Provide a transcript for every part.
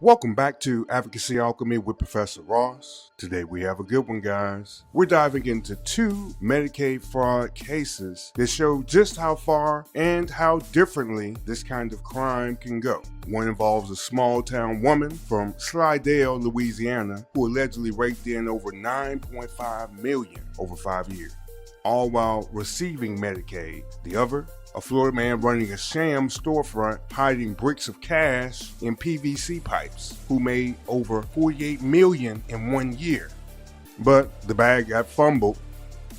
Welcome back to Advocacy Alchemy with Professor Ross. Today we have a good one, guys. We're diving into two Medicaid fraud cases that show just how far and how differently this kind of crime can go. One involves a small town woman from Slidell, Louisiana, who allegedly raked in over $9.5 million over 5 years, all while receiving Medicaid. The other, a Florida man running a sham storefront hiding bricks of cash in PVC pipes, who made over $48 million in 1 year. But the bag got fumbled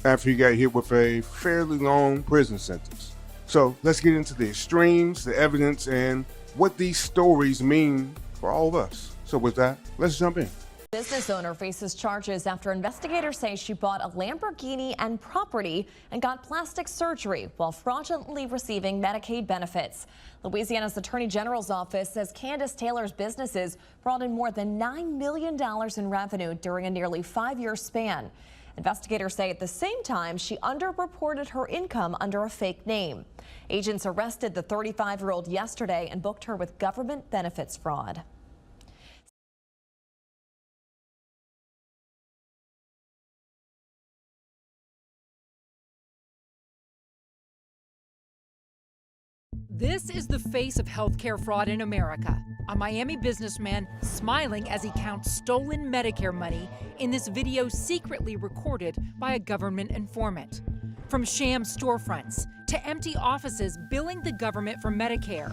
after he got hit with a fairly long prison sentence. So let's get into the extremes, the evidence, and what these stories mean for all of us. So with that, let's jump in. Business owner faces charges after investigators say she bought a Lamborghini and property and got plastic surgery while fraudulently receiving Medicaid benefits. Louisiana's Attorney General's office says Candace Taylor's businesses brought in more than $9 million in revenue during a nearly 5-year span. Investigators say at the same time she underreported her income under a fake name. Agents arrested the 35-year-old yesterday and booked her with government benefits fraud. This is the face of healthcare fraud in America. A Miami businessman smiling as he counts stolen Medicare money in this video secretly recorded by a government informant. From sham storefronts to empty offices billing the government for Medicare.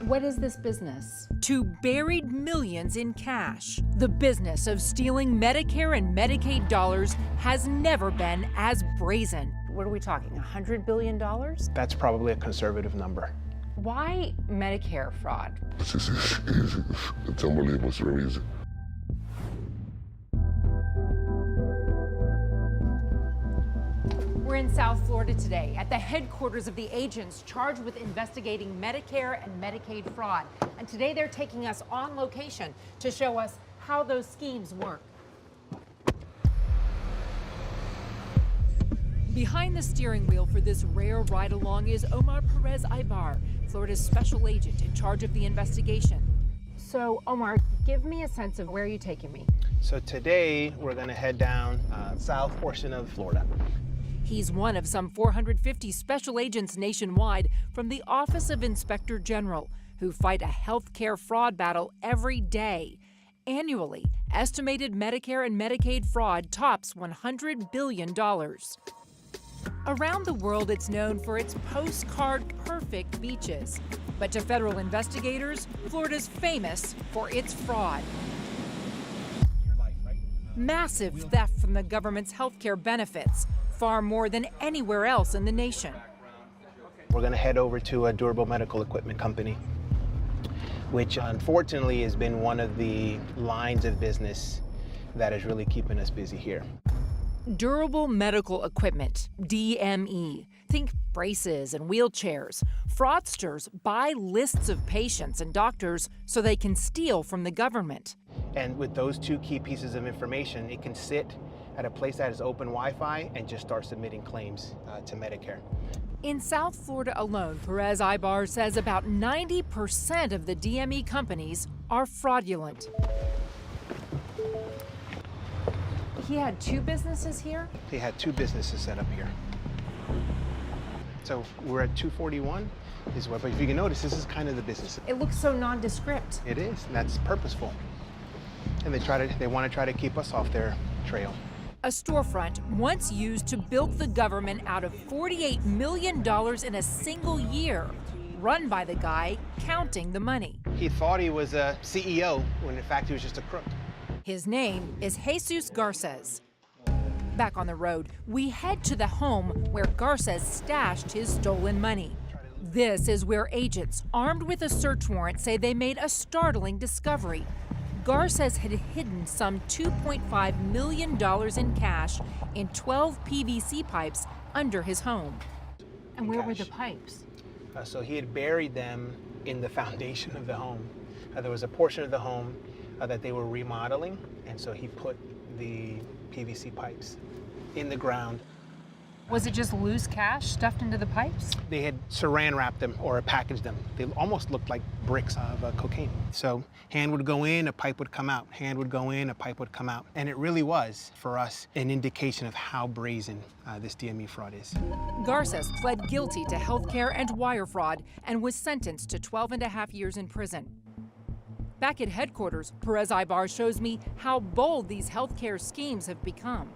What is this business? To buried millions in cash. The business of stealing Medicare and Medicaid dollars has never been as brazen. What are we talking, $100 billion? That's probably a conservative number. Why Medicare fraud? It's just easy. It's unbelievable. It's really easy. We're in South Florida today at the headquarters of the agents charged with investigating Medicare and Medicaid fraud. And today they're taking us on location to show us how those schemes work. Behind the steering wheel for this rare ride-along is Omar Perez Ibar, Florida's special agent in charge of the investigation. So, Omar, give me a sense of where you're taking me. So today we're going to head down south portion of Florida. He's one of some 450 special agents nationwide from the Office of Inspector General who fight a healthcare fraud battle every day. Annually, estimated Medicare and Medicaid fraud tops $100 billion. Around the world, it's known for its postcard-perfect beaches. But to federal investigators, Florida's famous for its fraud. Massive theft from the government's healthcare benefits, far more than anywhere else in the nation. We're going to head over to a durable medical equipment company, which unfortunately has been one of the lines of business that is really keeping us busy here. Durable medical equipment, DME. Think braces and wheelchairs. Fraudsters buy lists of patients and doctors so they can steal from the government. And with those two key pieces of information, it can sit at a place that is open Wi-Fi and just start submitting claims to Medicare. In South Florida alone, Perez Ibar says about 90% of the DME companies are fraudulent. He had two businesses here? He had two businesses set up here. So we're at 241 is what, but if you can notice, this is kind of the business. It looks so nondescript. It is, and that's purposeful. And they want to try to keep us off their trail. A storefront once used to bilk the government out of $48 million in a single year, run by the guy counting the money. He thought he was a CEO when in fact he was just a crook. His name is Jesus Garces. Back on the road, we head to the home where Garces stashed his stolen money. This is where agents, armed with a search warrant, say they made a startling discovery. Garces had hidden some $2.5 million in cash in 12 PVC pipes under his home. And where were the pipes? So he had buried them in the foundation of the home. There was a portion of the home that they were remodeling, and so he put the PVC pipes in the ground. Was it just loose cash stuffed into the pipes? They had saran wrapped them or packaged them. They almost looked like bricks of cocaine. So hand would go in, a pipe would come out. Hand would go in, a pipe would come out. And it really was, for us, an indication of how brazen this DME fraud is. Garces pled guilty to healthcare and wire fraud and was sentenced to 12.5 years in prison. Back at headquarters, Perez Ibar shows me how bold these healthcare schemes have become.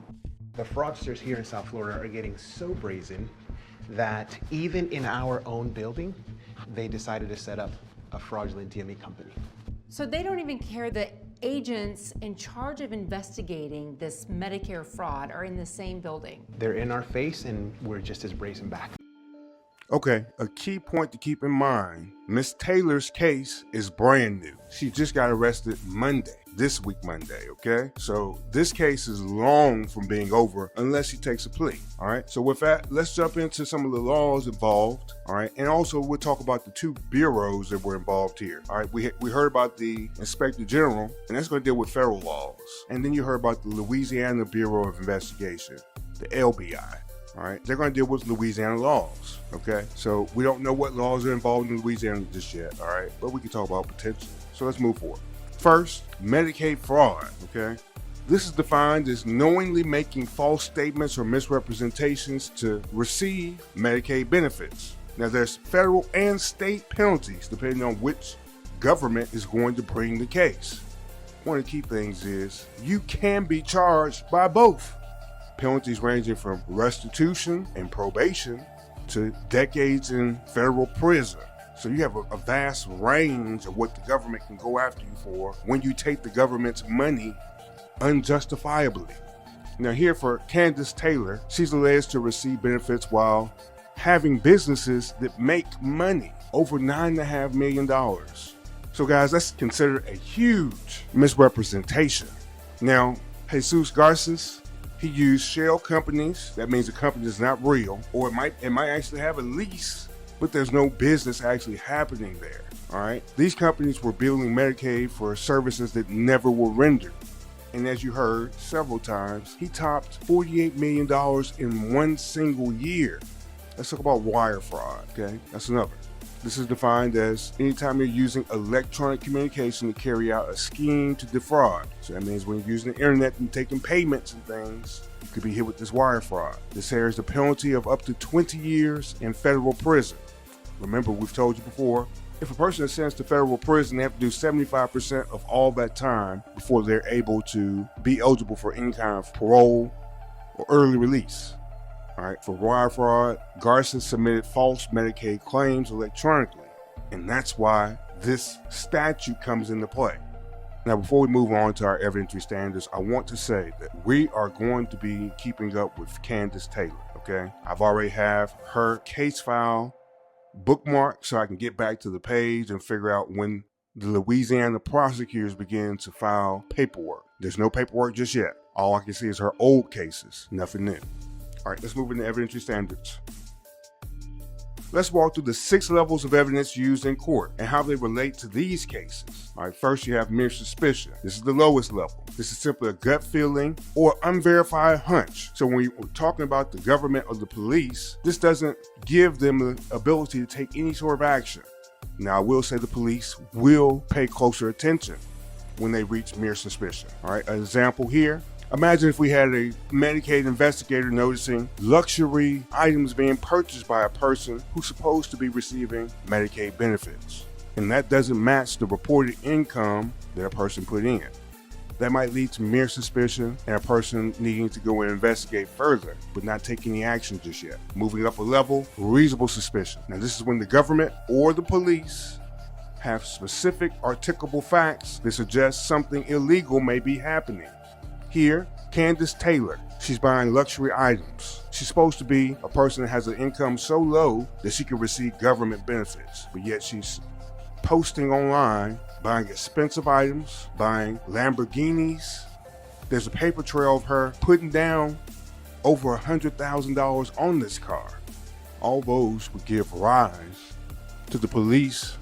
The fraudsters here in South Florida are getting so brazen that even in our own building, they decided to set up a fraudulent DME company. So they don't even care that agents in charge of investigating this Medicare fraud are in the same building. They're in our face and we're just as brazen back. Okay, a key point to keep in mind, Miss Taylor's case is brand new. She just got arrested this week Monday, okay? So this case is long from being over unless she takes a plea, all right? So with that, let's jump into some of the laws involved, all right? And also we'll talk about the two bureaus that were involved here, all right? We heard about the Inspector General, and that's gonna deal with federal laws. And then you heard about the Louisiana Bureau of Investigation, the LBI. All right, they're going to deal with Louisiana laws, okay? So we don't know what laws are involved in Louisiana just yet, all right? But we can talk about potential. So let's move forward. First, Medicaid fraud, okay? This is defined as knowingly making false statements or misrepresentations to receive Medicaid benefits. Now, there's federal and state penalties depending on which government is going to bring the case. One of the key things is you can be charged by both. Penalties ranging from restitution and probation to decades in federal prison. So you have a vast range of what the government can go after you for when you take the government's money unjustifiably. Now here for Candace Taylor, she's alleged to receive benefits while having businesses that make money, over $9.5 million. So guys, that's considered a huge misrepresentation. Now, Jesus Garces, he used shell companies. That means the company is not real, or it might actually have a lease, but there's no business actually happening there. All right. These companies were billing Medicaid for services that never were rendered. And as you heard several times, he topped $48 million in one single year. Let's talk about wire fraud. Okay, that's another. This is defined as anytime you're using electronic communication to carry out a scheme to defraud. So that means when you're using the internet and taking payments and things, you could be hit with this wire fraud. This carries a penalty of up to 20 years in federal prison. Remember, we've told you before, if a person is sentenced to federal prison, they have to do 75% of all that time before they're able to be eligible for any kind of parole or early release. All right, for wire fraud, Garces submitted false Medicaid claims electronically, and that's why this statute comes into play. Now, before we move on to our evidentiary standards, I want to say that we are going to be keeping up with Candace Taylor, okay? I've already have her case file bookmarked so I can get back to the page and figure out when the Louisiana prosecutors begin to file paperwork. There's no paperwork just yet. All I can see is her old cases, nothing new. All right, let's move into evidentiary standards. Let's walk through the 6 levels of evidence used in court and how they relate to these cases. All right, first you have mere suspicion. This is the lowest level. This is simply a gut feeling or unverified hunch. So when we're talking about the government or the police, this doesn't give them the ability to take any sort of action. Now, I will say the police will pay closer attention when they reach mere suspicion. All right, an example here. Imagine if we had a Medicaid investigator noticing luxury items being purchased by a person who's supposed to be receiving Medicaid benefits, and that doesn't match the reported income that a person put in. That might lead to mere suspicion and a person needing to go and investigate further, but not take any action just yet. Moving up a level, reasonable suspicion. Now, this is when the government or the police have specific articulable facts that suggest something illegal may be happening. Here, Candace Taylor, she's buying luxury items. She's supposed to be a person that has an income so low that she can receive government benefits, but yet she's posting online, buying expensive items, buying Lamborghinis. There's a paper trail of her putting down over $100,000 on this car. All those would give rise to the police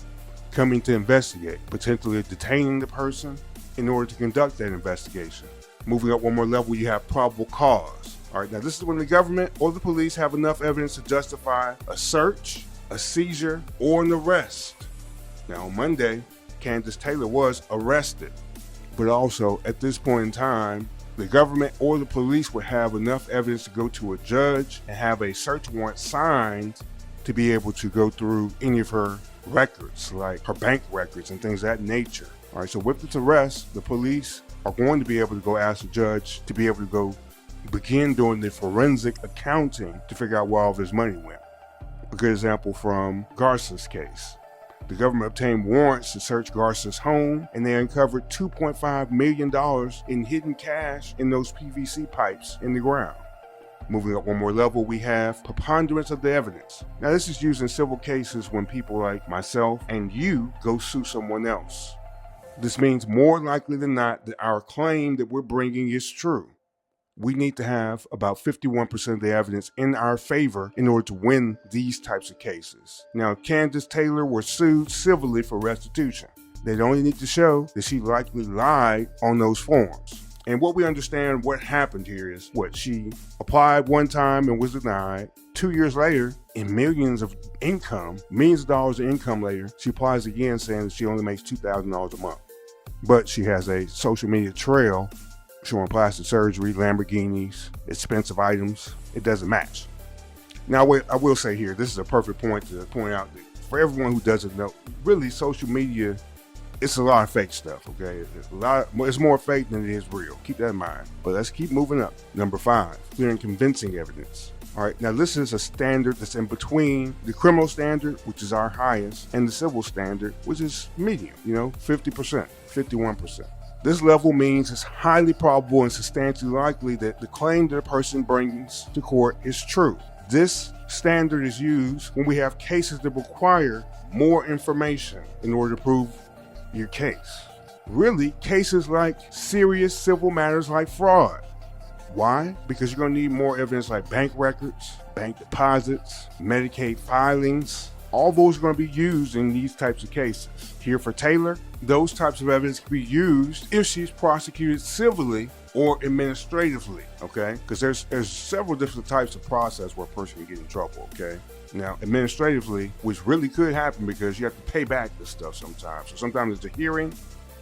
coming to investigate, potentially detaining the person in order to conduct that investigation. Moving up one more level, you have probable cause. All right, now this is when the government or the police have enough evidence to justify a search, a seizure, or an arrest. Now on Monday, Candace Taylor was arrested, but also at this point in time, the government or the police would have enough evidence to go to a judge and have a search warrant signed to be able to go through any of her records, like her bank records and things of that nature. All right, so with this arrest, the police are going to be able to go ask the judge to be able to go begin doing the forensic accounting to figure out where all of his money went. A good example from Garces' case. The government obtained warrants to search Garces' home, and they uncovered $2.5 million in hidden cash in those PVC pipes in the ground. Moving up one more level, we have preponderance of the evidence. Now, this is used in civil cases when people like myself and you go sue someone else. This means more likely than not that our claim that we're bringing is true. We need to have about 51% of the evidence in our favor in order to win these types of cases. Now, Candace Taylor was sued civilly for restitution. They'd only need to show that she likely lied on those forms. And what we understand what happened here is she applied one time and was denied. 2 years later, in millions of dollars of income later, she applies again saying that she only makes $2,000 a month. But she has a social media trail showing plastic surgery, Lamborghinis, expensive items. It doesn't match. Now, I will say here, this is a perfect point to point out that for everyone who doesn't know, really social media, it's a lot of fake stuff, okay? It's more fake than it is real. Keep that in mind. But let's keep moving up. Number 5, clear and convincing evidence. All right, now this is a standard that's in between the criminal standard, which is our highest, and the civil standard, which is medium, 50%, 51%. This level means it's highly probable and substantially likely that the claim that a person brings to court is true. This standard is used when we have cases that require more information in order to prove your case. Really, cases like serious civil matters like fraud. Why? Because you're going to need more evidence like bank records, bank deposits, Medicaid filings. All those are going to be used in these types of cases. Here for Taylor, those types of evidence can be used if she's prosecuted civilly or administratively, okay? Because there's several different types of process where a person can get in trouble, okay? Now, administratively, which really could happen because you have to pay back this stuff sometimes. So sometimes it's a hearing,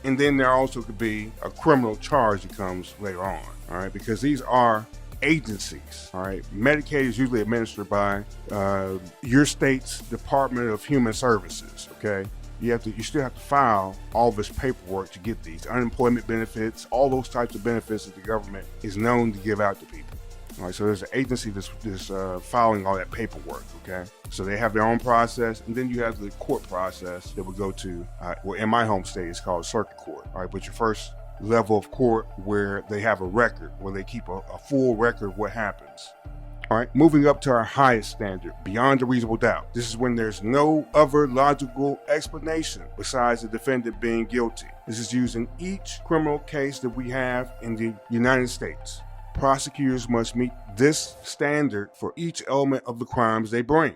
and then there also could be a criminal charge that comes later on, all right? Because these are agencies, all right? Medicaid is usually administered by your state's Department of Human Services, okay? You still have to file all this paperwork to get these unemployment benefits, all those types of benefits that the government is known to give out to people. All right, so there's an agency that's filing all that paperwork, okay? So they have their own process, and then you have the court process that would go to, well, in my home state, it's called circuit court, all right? But your first level of court where they have a record, where they keep a full record of what happens. All right, moving up to our highest standard, beyond a reasonable doubt. This is when there's no other logical explanation besides the defendant being guilty. This is used in each criminal case that we have in the United States. Prosecutors must meet this standard for each element of the crimes they bring.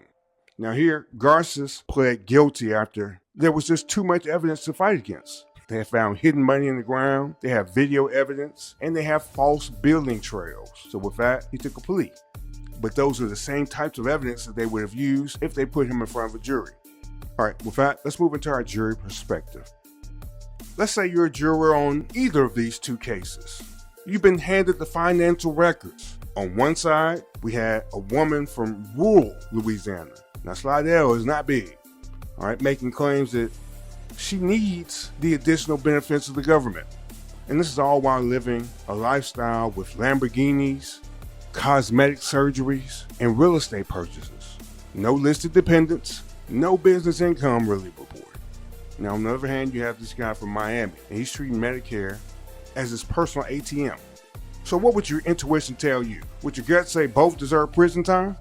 Now here, Garces pled guilty after there was just too much evidence to fight against. They have found hidden money in the ground, they have video evidence, and they have false building trails. So with that, he took a plea. But those are the same types of evidence that they would have used if they put him in front of a jury. All right, with that, let's move into our jury perspective. Let's say you're a juror on either of these two cases. You've been handed the financial records. On one side, we had a woman from rural Louisiana. Now, Slidell is not big, all right, making claims that she needs the additional benefits of the government. And this is all while living a lifestyle with Lamborghinis, cosmetic surgeries, and real estate purchases. No listed dependents, no business income really reported. Now, on the other hand, you have this guy from Miami, and he's treating Medicare as his personal ATM. So what would your intuition tell you? Would your gut say both deserve prison time?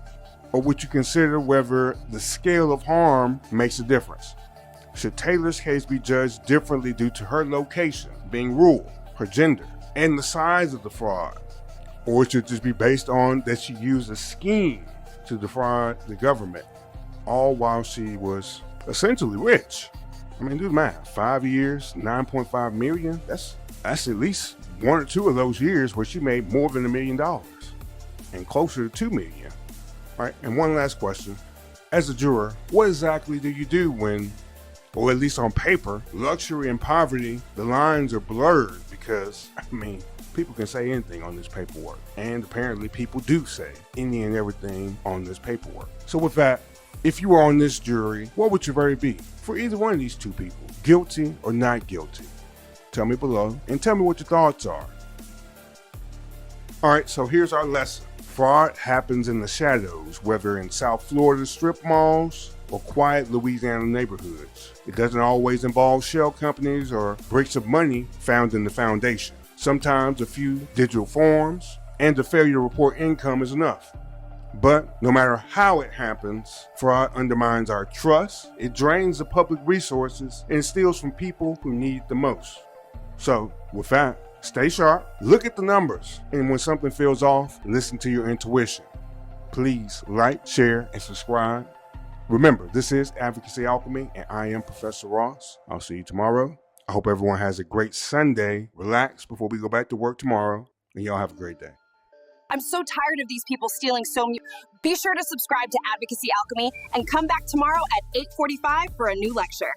Or would you consider whether the scale of harm makes a difference? Should Taylor's case be judged differently due to her location, being rural, her gender, and the size of the fraud? Or it should just be based on that she used a scheme to defraud the government, all while she was essentially rich? I mean, do the math. 5 years, 9.5 million. That's at least 1 or 2 of those years where she made more than $1 million. and closer to 2 million. All right, and one last question. As a juror, what exactly do you do when, or at least on paper, luxury and poverty, the lines are blurred? Because, people can say anything on this paperwork. And apparently people do say any and everything on this paperwork. So with that, if you were on this jury, what would your verdict be for either one of these two people? Guilty or not guilty? Tell me below and tell me what your thoughts are. All right, so here's our lesson. Fraud happens in the shadows, whether in South Florida strip malls or quiet Louisiana neighborhoods. It doesn't always involve shell companies or bricks of money found in the foundation. Sometimes a few digital forms and a failure to report income is enough. But no matter how it happens, fraud undermines our trust, it drains the public resources, and steals from people who need it the most. So, with that, stay sharp, look at the numbers, and when something feels off, listen to your intuition. Please like, share, and subscribe. Remember, this is Advocacy Alchemy, and I am Professor Ross. I'll see you tomorrow. I hope everyone has a great Sunday. Relax before we go back to work tomorrow, and y'all have a great day. I'm so tired of these people stealing so much. Be sure to subscribe to Advocacy Alchemy and come back tomorrow at 8:45 for a new lecture.